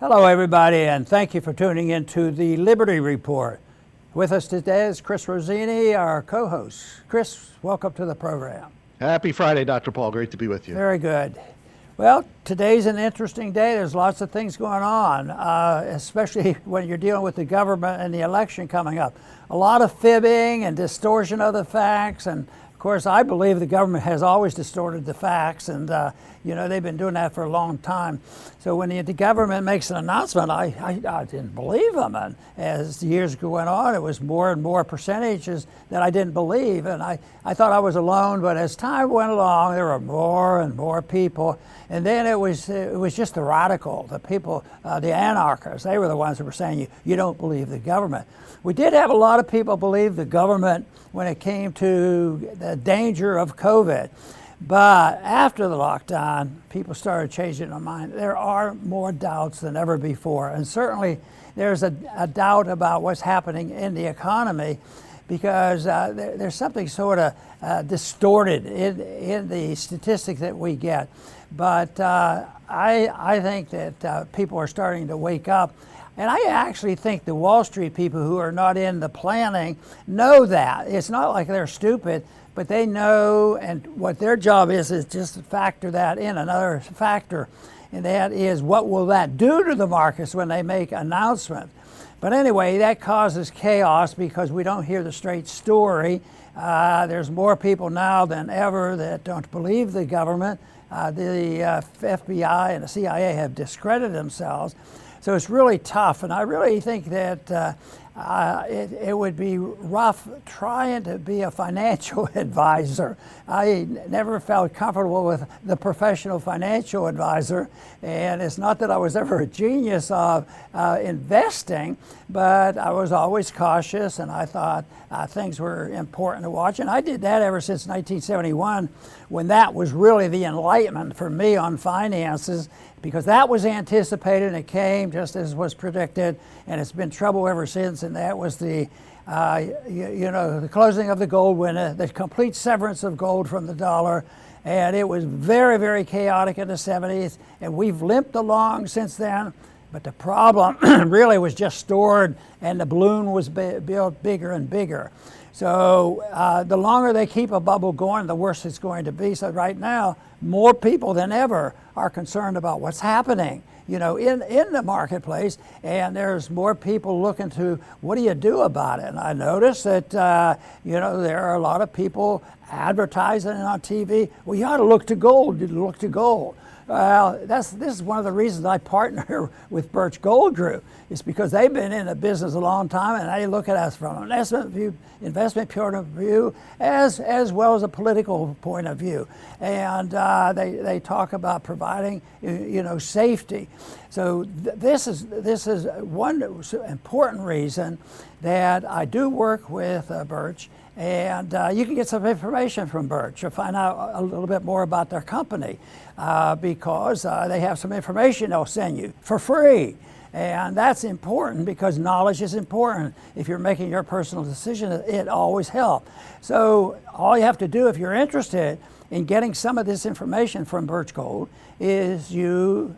Hello, everybody, and thank you for tuning in to the Liberty Report. With us today is Chris Rossini, our co-host. Chris, welcome to the program. Happy Friday, Dr. Paul. Great to be with you. Very good. Well, today's an interesting day. There's lots of things going on, especially when you're dealing with the government and the election coming up. A lot of fibbing and distortion of the facts, and of course, I believe the government has always distorted the facts, and they've been doing that for a long time. So when the government makes an announcement, I didn't believe them, and as the years went on, it was more and more percentages that I didn't believe, and I thought I was alone. But as time went along, there were more and more people, and then it was just the radical, the people, the anarchists. They were the ones that were saying you don't believe the government. We did have a lot of people believe the government when it came to the danger of COVID. But after the lockdown, people started changing their mind. There are more doubts than ever before. And certainly there's a doubt about what's happening in the economy, because there's something sort of distorted in the statistics that we get. But I think that people are starting to wake up. And I actually think the Wall Street people who are not in the planning know that. It's not like they're stupid, but they know, and what their job is just to factor that in. Another factor, and that is, what will that do to the markets when they make announcements? But anyway, that causes chaos because we don't hear the straight story. There's more people now than ever that don't believe the government. The FBI and the CIA have discredited themselves. So it's really tough, and I really think that it would be rough trying to be a financial advisor. I never felt comfortable with the professional financial advisor, and it's not that I was ever a genius of investing, but I was always cautious, and I thought things were important to watch. And I did that ever since 1971, when that was really the enlightenment for me on finances, because that was anticipated and it came just as was predicted, and it's been trouble ever since. And that was the closing of the gold window, the complete severance of gold from the dollar, and it was very, very chaotic in the 70s, and we've limped along since then. But the problem really was just stored, and the balloon was built bigger and bigger. So the longer they keep a bubble going, the worse it's going to be. So right now, more people than ever are concerned about what's happening, in the marketplace, and there's more people looking to, what do you do about it? And I noticed that, there are a lot of people advertising on TV, well, you ought to look to gold, Well, this is one of the reasons I partner with Birch Gold Group. It's because they've been in the business a long time, and they look at us from an investment point of view, as well as a political point of view. And they talk about providing, safety. So this is one important reason that I do work with Birch. And you can get some information from Birch. You'll find out a little bit more about their company because they have some information they'll send you for free. And that's important because knowledge is important. If you're making your personal decision, it always helps. So all you have to do if you're interested in getting some of this information from Birch Gold is you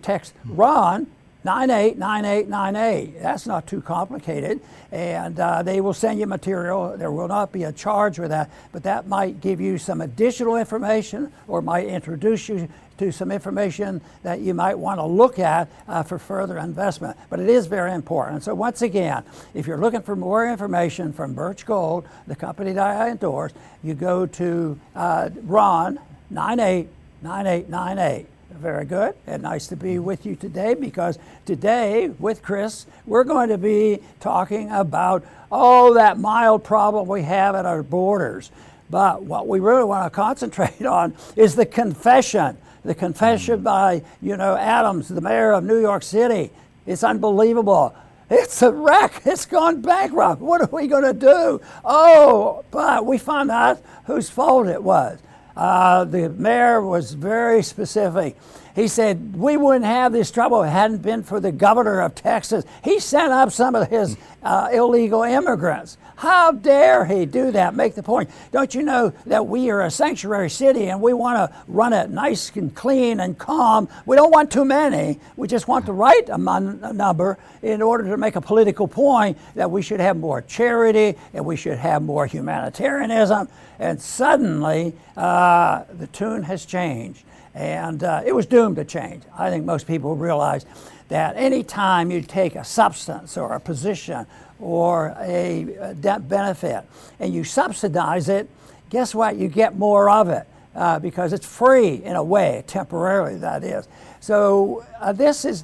text Ron 989898. That's not too complicated, and they will send you material. There will not be a charge with that, but that might give you some additional information or might introduce you to some information that you might want to look at for further investment. But it is very important. So once again, if you're looking for more information from Birch Gold, the company that I endorse, you go to Ron 989898. Very good, and nice to be with you today, because today with Chris, we're going to be talking about that mild problem we have at our borders. But what we really want to concentrate on is the confession by, Adams, the mayor of New York City. It's unbelievable. It's a wreck. It's gone bankrupt. What are we going to do? But we found out whose fault it was. The mayor was very specific, He said, we wouldn't have this trouble if it hadn't been for the governor of Texas. He sent up some of his illegal immigrants. How dare he do that? Make the point. Don't you know that we are a sanctuary city and we want to run it nice and clean and calm? We don't want too many. We just want the right number in order to make a political point that we should have more charity and we should have more humanitarianism. And suddenly the tune has changed. And it was doomed to change. I think most people realize that any time you take a substance or a position or a debt benefit and you subsidize it, guess what? You get more of it because it's free in a way, temporarily that is. So this is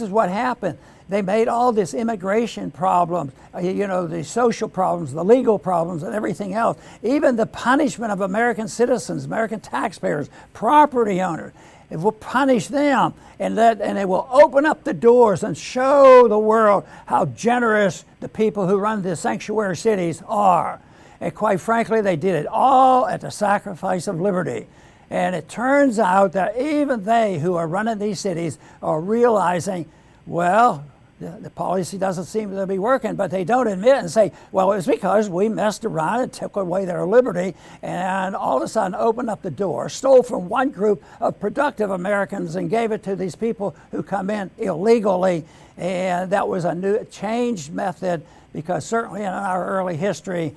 what happened. They made all this immigration problems, the social problems, the legal problems, and everything else. Even the punishment of American citizens, American taxpayers, property owners. It will punish them, and it will open up the doors and show the world how generous the people who run the sanctuary cities are. And quite frankly, they did it all at the sacrifice of liberty. And it turns out that even they who are running these cities are realizing, well, the policy doesn't seem to be working, but they don't admit it and say, well, it's because we messed around and took away their liberty and all of a sudden opened up the door, stole from one group of productive Americans and gave it to these people who come in illegally. And that was a new changed method because certainly in our early history,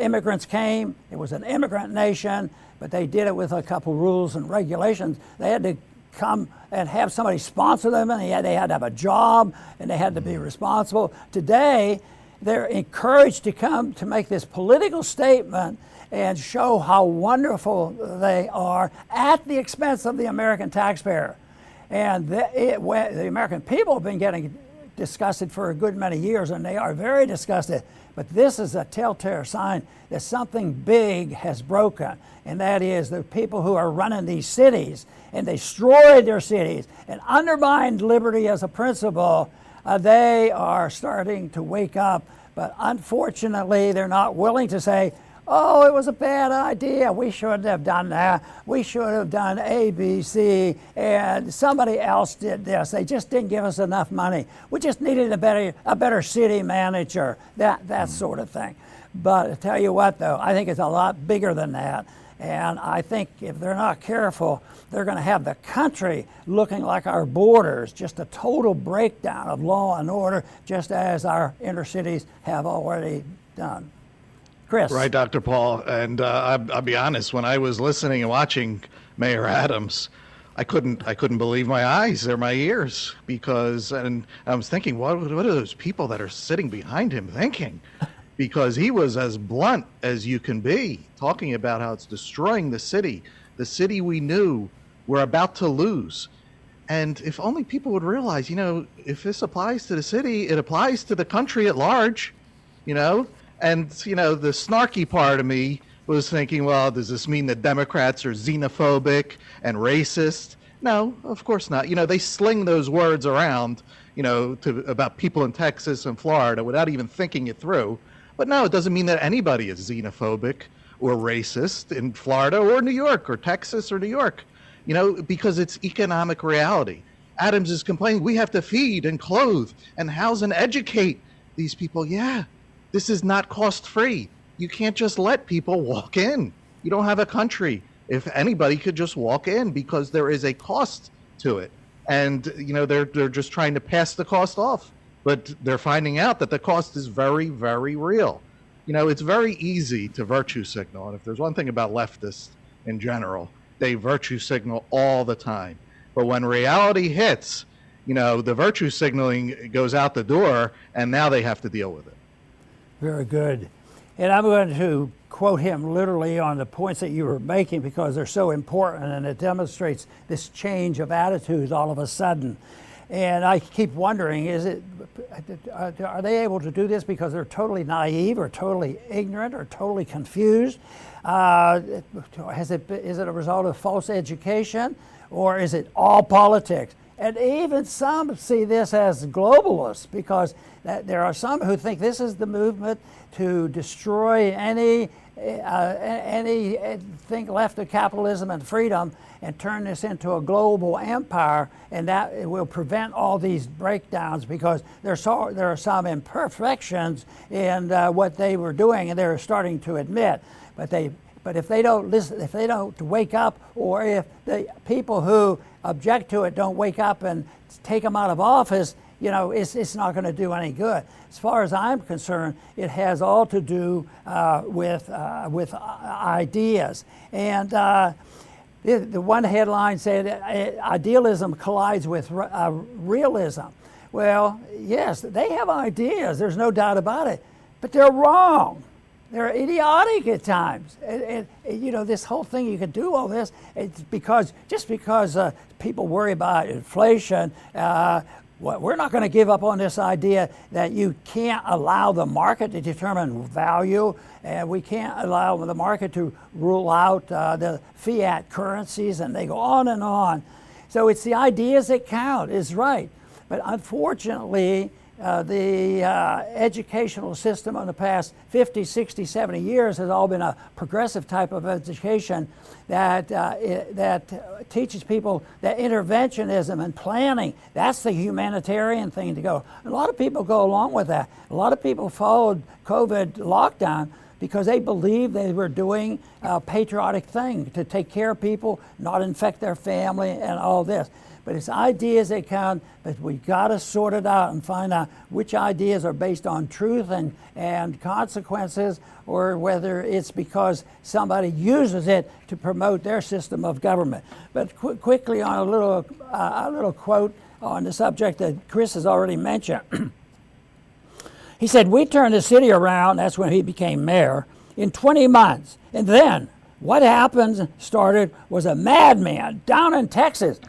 immigrants came. It was an immigrant nation, but they did it with a couple rules and regulations. They had to come and have somebody sponsor them, and they had to have a job, and they had to be responsible. Today, they're encouraged to come to make this political statement and show how wonderful they are at the expense of the American taxpayer. And the American people have been getting disgusted for a good many years, and they are very disgusted. But this is a telltale sign that something big has broken, and that is the people who are running these cities and destroyed their cities and undermined liberty as a principle, they are starting to wake up. But unfortunately, they're not willing to say, oh, it was a bad idea. We shouldn't have done that. We should have done A, B, C, and somebody else did this. They just didn't give us enough money. We just needed a better city manager, that sort of thing. But I tell you what, though, I think it's a lot bigger than that. And I think if they're not careful, they're going to have the country looking like our borders, just a total breakdown of law and order, just as our inner cities have already done. Chris. Right, Dr. Paul. And I'll be honest, when I was listening and watching Mayor Adams, I couldn't believe my eyes or my ears and I was thinking, what are those people that are sitting behind him thinking? Because he was as blunt as you can be, talking about how it's destroying the city we knew we're about to lose. And if only people would realize, if this applies to the city, it applies to the country at large, And, the snarky part of me was thinking, well, does this mean that Democrats are xenophobic and racist? No, of course not. They sling those words around, about people in Texas and Florida without even thinking it through. But no, it doesn't mean that anybody is xenophobic or racist in Florida or New York or Texas or New York, because it's economic reality. Adams is complaining we have to feed and clothe and house and educate these people. Yeah, this is not cost-free. You can't just let people walk in. You don't have a country if anybody could just walk in, because there is a cost to it. And, they're just trying to pass the cost off. But they're finding out that the cost is very, very real. It's very easy to virtue signal. And if there's one thing about leftists in general, they virtue signal all the time. But when reality hits, the virtue signaling goes out the door, and now they have to deal with it. Very good. And I'm going to quote him literally on the points that you were making because they're so important, and it demonstrates this change of attitudes all of a sudden. And I keep wondering, are they able to do this because they're totally naive or totally ignorant or totally confused? Is it a result of false education, or is it all politics? And even some see this as globalists, because there are some who think this is the movement to destroy anything left of capitalism and freedom and turn this into a global empire, and that it will prevent all these breakdowns, because there are some imperfections in what they were doing, and they're starting to admit. But if they don't listen, if they don't wake up, or if the people who object to it don't wake up and take them out of office, it's not going to do any good. As far as I'm concerned, it has all to do with ideas. And the one headline said, idealism collides with realism. Well, yes, they have ideas, there's no doubt about it, but they're wrong. They're idiotic at times. This whole thing, you can do all this, it's because people worry about inflation. We're not going to give up on this idea that you can't allow the market to determine value, and we can't allow the market to rule out the fiat currencies, and they go on and on. So it's the ideas that count, is right. But unfortunately, the educational system in the past 50, 60, 70 years has all been a progressive type of education that teaches people that interventionism and planning, that's the humanitarian thing to go. A lot of people go along with that. A lot of people followed COVID lockdown because they believed they were doing a patriotic thing to take care of people, not infect their family, and all this. But it's ideas that count, but we got to sort it out and find out which ideas are based on truth and consequences, or whether it's because somebody uses it to promote their system of government. But quickly on a little quote on the subject that Chris has already mentioned. He said, "We turned the city around," that's when he became mayor, "in 20 months. And then what started was a madman down in Texas."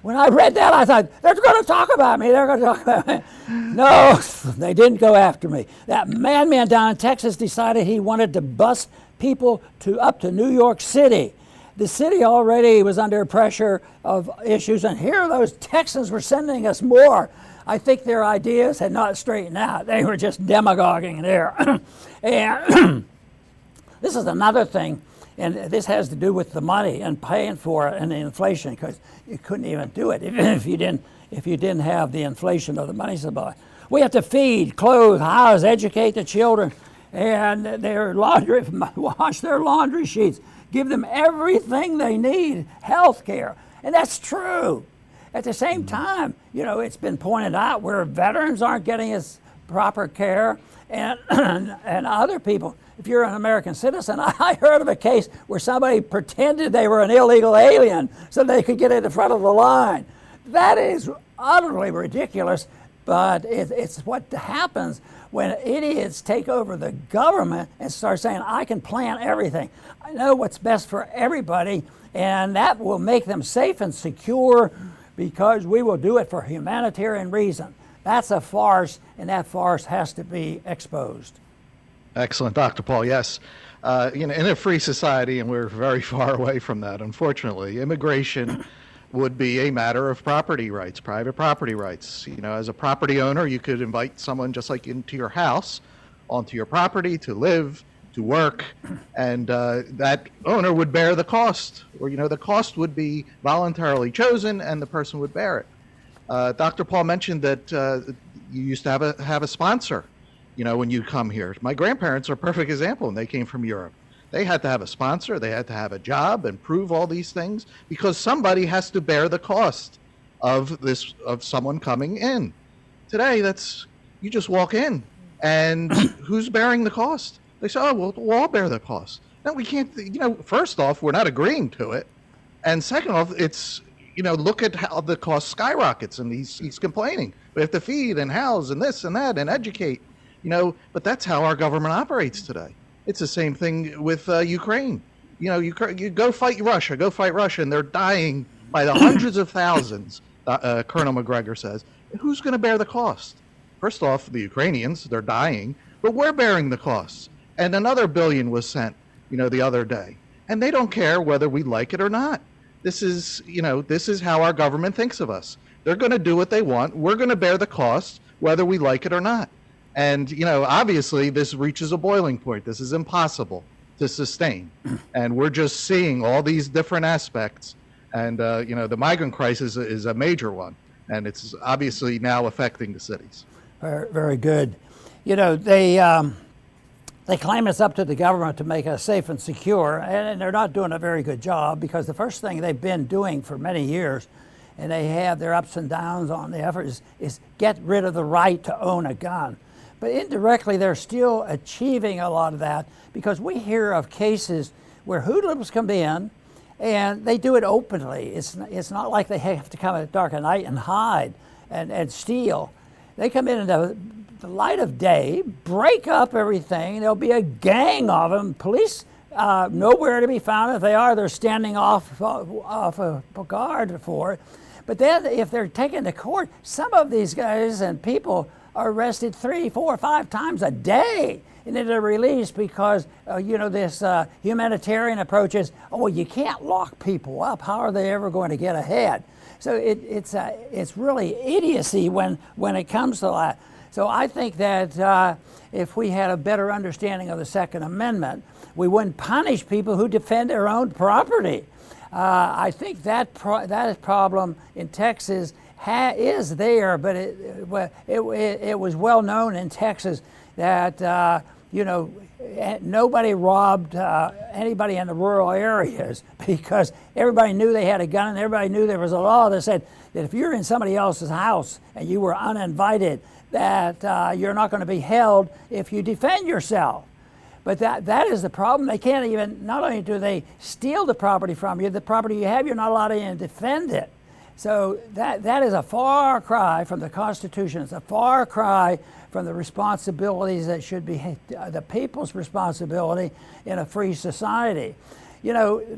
When I read that, I thought, they're going to talk about me. They're going to talk about me. No, they didn't go after me. That madman down in Texas decided he wanted to bus people up to New York City. The city already was under pressure of issues, and here those Texans were sending us more. I think their ideas had not straightened out. They were just demagoguing there. And this is another thing, and this has to do with the money and paying for it and the inflation, because you couldn't even do it if you didn't have the inflation of the money supply. We have to feed, clothe, house, educate the children, and wash their laundry sheets, give them everything they need, health care, and that's true. At the same time, it's been pointed out where veterans aren't getting as proper care, and other people. If you're an American citizen, I heard of a case where somebody pretended they were an illegal alien so they could get in the front of the line. That is utterly ridiculous, but it's what happens when idiots take over the government and start saying, I can plan everything. I know what's best for everybody, and that will make them safe and secure because we will do it for humanitarian reason. That's a farce, and that farce has to be exposed. Excellent, Dr. Paul. Yes. In a free society, and we're very far away from that, unfortunately, immigration would be a matter of property rights, private property rights. As a property owner, you could invite someone just like into your house, onto your property to live, to work, and that owner would bear the cost, or the cost would be voluntarily chosen, and the person would bear it. Dr. Paul mentioned that you used to have a sponsor. When you come here. My grandparents are a perfect example, and they came from Europe. They had to have a sponsor, they had to have a job and prove all these things, because somebody has to bear the cost of someone coming in. Today, you just walk in, and who's bearing the cost? They say, oh, we'll all bear the cost. No, we can't, first off, we're not agreeing to it. And second off, it's, look at how the cost skyrockets, and he's complaining. We have to feed and house and this and that and educate. But that's how our government operates today. It's the same thing with Ukraine. You go fight Russia, and they're dying by the hundreds of thousands, Colonel McGregor says. Who's going to bear the cost? First off, the Ukrainians, they're dying, but we're bearing the costs. And another $1 billion was sent, the other day. And they don't care whether we like it or not. This is, this is how our government thinks of us. They're going to do what they want. We're going to bear the cost, whether we like it or not. And, obviously this reaches a boiling point. This is impossible to sustain. And we're just seeing all these different aspects. And, the migrant crisis is a major one. And it's obviously now affecting the cities. Very, very good. They claim it's up to the government to make us safe and secure, and they're not doing a very good job, because the first thing they've been doing for many years, and they have their ups and downs on the effort, is get rid of the right to own a gun. But indirectly, they're still achieving a lot of that, because we hear of cases where hoodlums come in and they do it openly. It's not like they have to come at dark at night and hide and steal. They come in the light of day, break up everything. There'll be a gang of them. Police nowhere to be found. If they are, they're standing off a guard for it. But then if they're taken to court, some of these guys and people are arrested 3, 4, 5 times a day. And then they're released because, this humanitarian approach is, you can't lock people up. How are they ever going to get ahead? So it's really idiocy when it comes to that. So I think that if we had a better understanding of the Second Amendment, we wouldn't punish people who defend their own property. I think that problem in Texas is there, but it was well known in Texas that nobody robbed anybody in the rural areas, because everybody knew they had a gun, and everybody knew there was a law that said that if you're in somebody else's house and you were uninvited, that you're not going to be held if you defend yourself. But that is the problem. They can't even, not only do they steal the property from you, the property you have, you're not allowed to even defend it. So that is a far cry from the Constitution. It's a far cry from the responsibilities that should be the people's responsibility in a free society.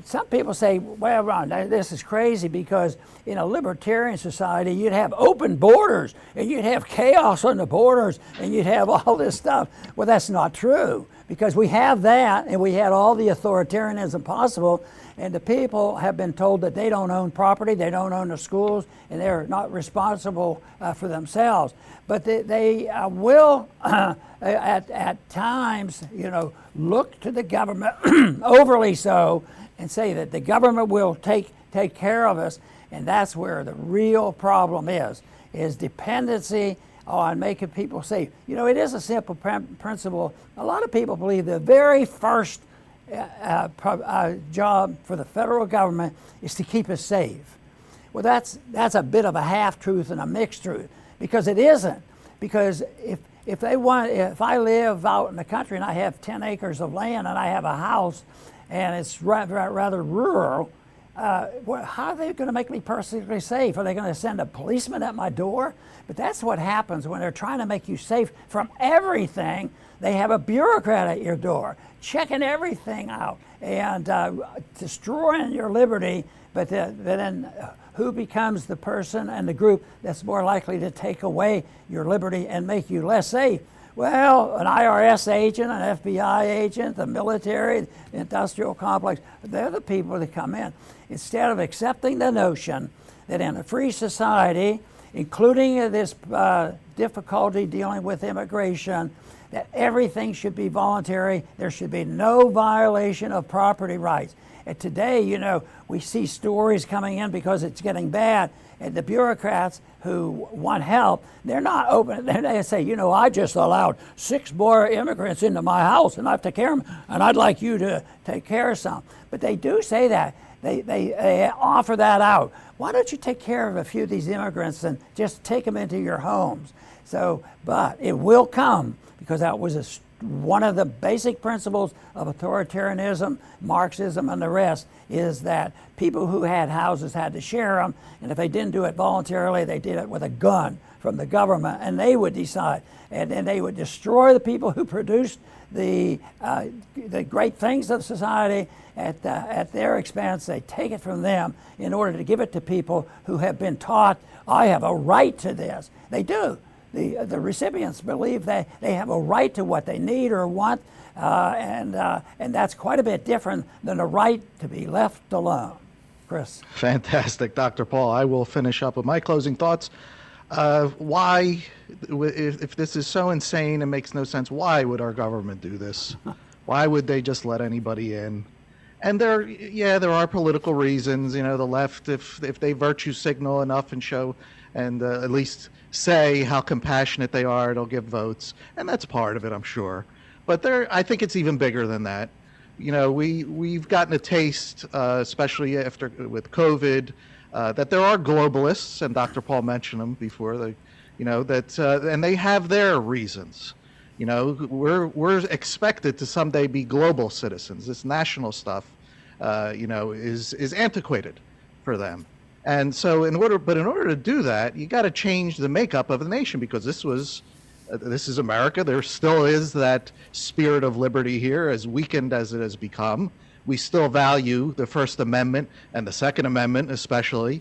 Some people say, well, Ron, this is crazy, because in a libertarian society, you'd have open borders, and you'd have chaos on the borders, and you'd have all this stuff. Well, that's not true, because we have that, and we had all the authoritarianism possible, and the people have been told that they don't own property, they don't own the schools, and they're not responsible for themselves. But they will, at times, look to the government, overly so, and say that the government will take care of us. And that's where the real problem is dependency on making people safe. It is a simple principle. A lot of people believe the very first job for the federal government is to keep us safe. Well, that's a bit of a half-truth and a mixed truth, because it isn't. Because if I live out in the country and I have 10 acres of land and I have a house and it's rather rural, how are they going to make me perfectly safe? Are they going to send a policeman at my door? But that's what happens when they're trying to make you safe from everything. They have a bureaucrat at your door, checking everything out and destroying your liberty. But then who becomes the person and the group that's more likely to take away your liberty and make you less safe? Well, an IRS agent, an FBI agent, the military, the industrial complex, they're the people that come in. Instead of accepting the notion that in a free society, including this difficulty dealing with immigration, that everything should be voluntary, there should be no violation of property rights. And today, we see stories coming in because it's getting bad, and the bureaucrats who want help, they're not open. They say, I just allowed 6 more immigrants into my house, and I have to care of them, and I'd like you to take care of some. But they do say that. They offer that out. Why don't you take care of a few of these immigrants and just take them into your homes? But it will come, because that was one of the basic principles of authoritarianism, Marxism, and the rest, is that people who had houses had to share them, and if they didn't do it voluntarily, they did it with a gun from the government, and they would decide. And then they would destroy the people who produced the great things of society at their expense. They take it from them in order to give it to people who have been taught, I have a right to this. They do. The recipients believe they have a right to what they need or want, and that's quite a bit different than a right to be left alone. Chris. Fantastic, Dr. Paul. I will finish up with my closing thoughts. Why, if this is so insane and makes no sense, why would our government do this? Why would they just let anybody in? And there are political reasons. The left, if they virtue signal enough and show, and at least say how compassionate they are, it'll get votes, and that's part of it, I'm sure. But I think it's even bigger than that. We've gotten a taste, especially with COVID, that there are globalists, and Dr. Paul mentioned them before. And they have their reasons. We're expected to someday be global citizens. This national stuff, is antiquated for them. And so in order to do that, you got to change the makeup of the nation, because this is America. There still is that spirit of liberty here, as weakened as it has become. We still value the First Amendment and the Second Amendment especially.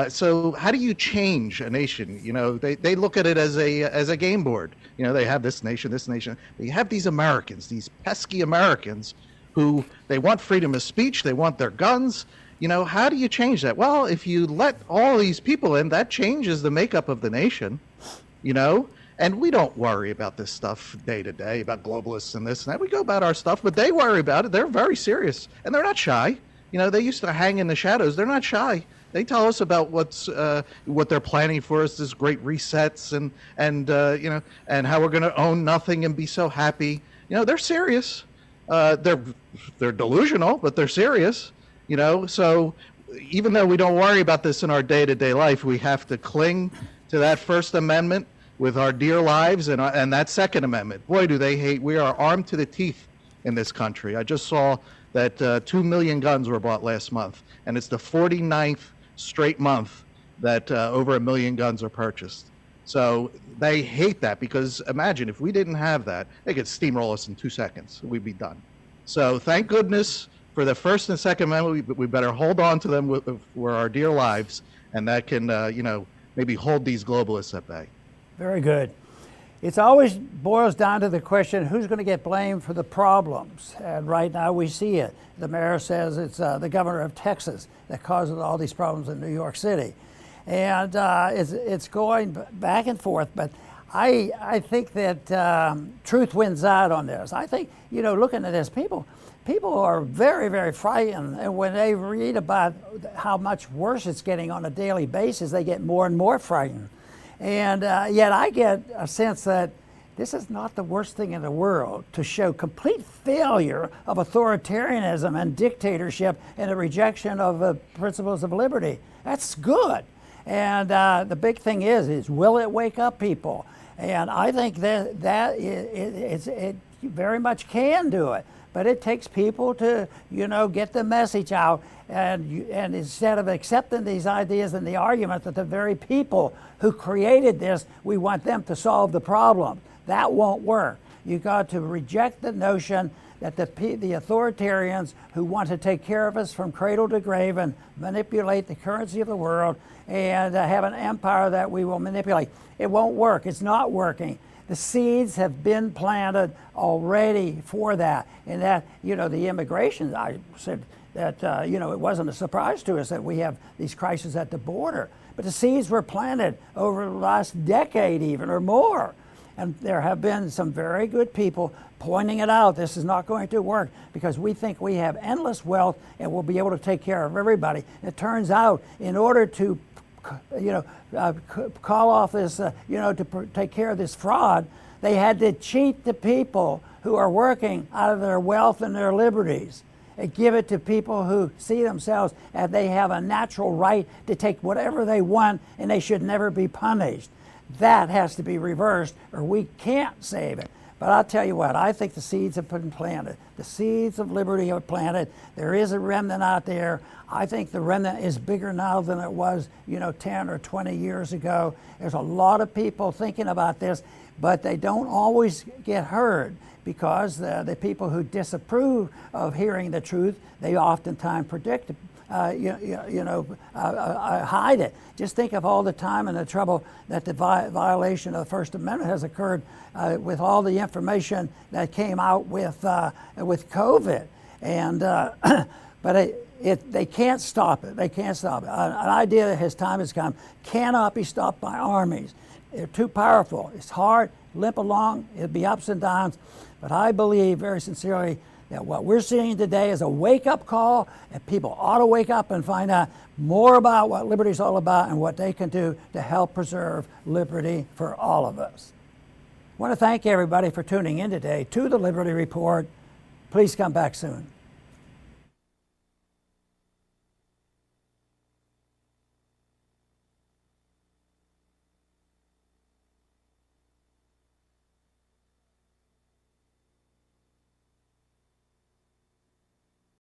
So how do you change a nation? They look at it as a game board. They have this nation. They have these Americans, these pesky Americans, who they want freedom of speech. They want their guns. How do you change that? Well, if you let all these people in, that changes the makeup of the nation. And we don't worry about this stuff day to day, about globalists and this and that. We go about our stuff, but they worry about it. They're very serious, and they're not shy. They used to hang in the shadows. They're not shy. They tell us about what they're planning for us, this great resets, and how we're going to own nothing and be so happy. They're serious. They're delusional, but they're serious. So even though we don't worry about this in our day-to-day life, we have to cling to that First Amendment with our dear lives and that Second Amendment. Boy, do they hate. We are armed to the teeth in this country. I just saw that 2 million guns were bought last month, and it's the 49th straight month that over 1 million guns are purchased. So they hate that, because imagine if we didn't have that, they could steamroll us in 2 seconds. We'd be done. So thank goodness for the First and Second Amendment. We better hold on to them for our dear lives, and that can maybe hold these globalists at bay. Very good. It always boils down to the question, who's going to get blamed for the problems? And right now we see it. The mayor says it's the governor of Texas that causes all these problems in New York City. And it's going back and forth. But I think that truth wins out on this. I think, looking at this, people are very, very frightened. And when they read about how much worse it's getting on a daily basis, they get more and more frightened. And yet I get a sense that this is not the worst thing in the world, to show complete failure of authoritarianism and dictatorship and the rejection of the principles of liberty. That's good. And the big thing is will it wake up people? And I think that it very much can do it. But it takes people to, get the message out. And instead of accepting these ideas and the argument that the very people who created this, we want them to solve the problem. That won't work. You got to reject the notion that the authoritarians who want to take care of us from cradle to grave and manipulate the currency of the world and have an empire that we will manipulate. It won't work. It's not working. The seeds have been planted already for that. And that, the immigration, I said that, it wasn't a surprise to us that we have these crises at the border. But the seeds were planted over the last decade even or more. And there have been some very good people pointing it out. This is not going to work because we think we have endless wealth and we'll be able to take care of everybody. It turns out in order to call off this, to take care of this fraud, they had to cheat the people who are working out of their wealth and their liberties and give it to people who see themselves as they have a natural right to take whatever they want and they should never be punished. That has to be reversed or we can't save it. But I'll tell you what, I think the seeds have been planted. The seeds of liberty are planted. There is a remnant out there. I think the remnant is bigger now than it was, 10 or 20 years ago. There's a lot of people thinking about this, but they don't always get heard because the people who disapprove of hearing the truth, they oftentimes predict hide it. Just think of all the time and the trouble that the violation of the First Amendment has occurred with all the information that came out with COVID. And but They can't stop it. They can't stop it. An idea that his time has come cannot be stopped by armies. They're too powerful. It's hard, limp along, it'll be ups and downs. But I believe very sincerely that what we're seeing today is a wake-up call, and people ought to wake up and find out more about what liberty is all about and what they can do to help preserve liberty for all of us. I want to thank everybody for tuning in today to the Liberty Report. Please come back soon.